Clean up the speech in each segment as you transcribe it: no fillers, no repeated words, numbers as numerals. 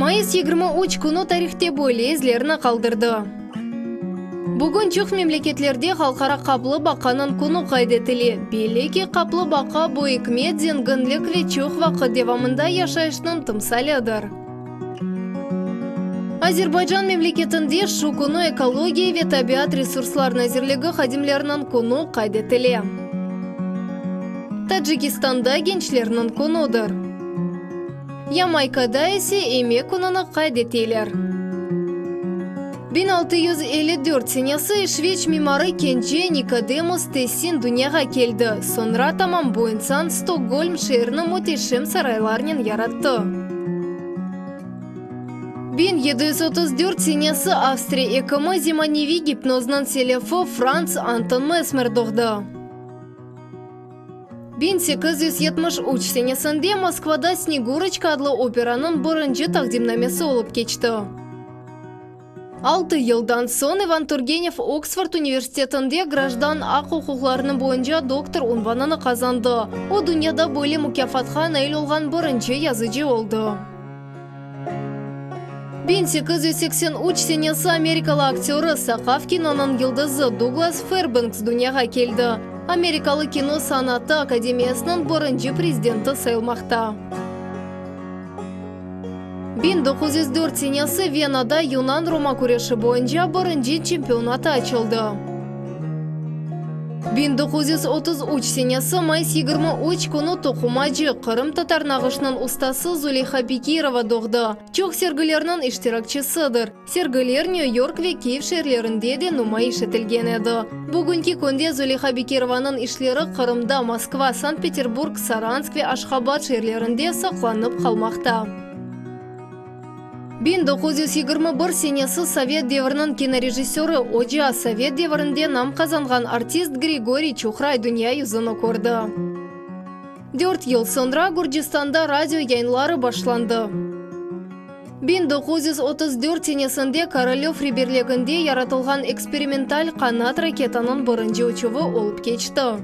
Майыс 23 күні тарихте бойлы езлеріні қалдырды. Бүгін чоқ мемлекетлерде халқара қаплы бақанын күні қайдетілі. Белеке қаплы бақа бой үкімет зенгінліклі чоқ вақы девамында яшайшының тымсалыдыр. Азербайджан мемлекетінде шу күні экология ве табиат ресурсларын әзірлігі қадимлерінің күні қайдетілі. Таджикистанда генчлерінің күнідір. Ямайкада есе еме күніні қайдетелер. 1654 сенесі швеч мимары кенже Никодемус Тессин дүнияға келді. Сонра тамам бойынсан Стокгольм шерінің мұтешім сарайларнен яратты. 1734 сенесі Австрия екімі зиманеви гипнознан селефі Франц Антон Месмер доғды. 1873 сенесінде Москвада Снегурочка адлы операның бұрынжы тақдимнамесі олып кечті. 6 жылдан соң Иван Тургенев Оксфорд университетінде граждан ақ құқықларының бойынша доктор унванын қазанды. О дүнияда бөлі мүкафатқа наил олған бұрынжы язычы олды. 1883 сенесі америкалы актері Сақав киноның йылдызы Дуглас Фэрбэнкс дүнияға келді. Америкалы кино санаты академиясының бұрынжы президенті сайылмақта. 1904 сенесі Венада Юнан-Рома күреші бойынша бұрынжы чемпионаты açılды. 1933 сенесі майыс 23 күні тоқумажы Қырым татар нағышының ұстасы Зулейха Бекирова доғды. Чоқ сергілерінің іштиракчысыдыр. Сергілер Нью-Йорк ве Киев шерлерінде де нумайыш етілген еді. Бүгінгі күнде Зулейха Бекированың ішлері Қырымда, Москва, Санкт-Петербург, Саранск ве Ашхабад шерлерінде сақланып қалмақта. 1921 сенесі Совет девірінің кинорежиссері Оджа Совет девірінде нам қазанған артист Григорий Чухрай дүния юзыны көрді. 4 ел соңра Гүржістанда радио яйынлары башланды. 1934 сенесінде Королев Риберлегінде яратылған эксперименталь қанат ракетаның бұрынжы учуы олып кечті.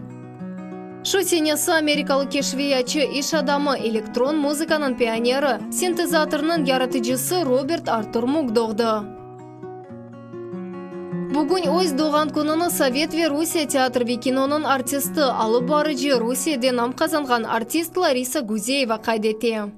Шу сенесі америкалы кешвиячы иш адамы электрон музыканың пионері, синтезаторның яратычысы Роберт Артур Мук доғды. Бүгін өз доған күніні Совет ве Русия театр ве киноның артисті алып барыжы Русияде нам қазанған артист Лариса Гузеева қайдете.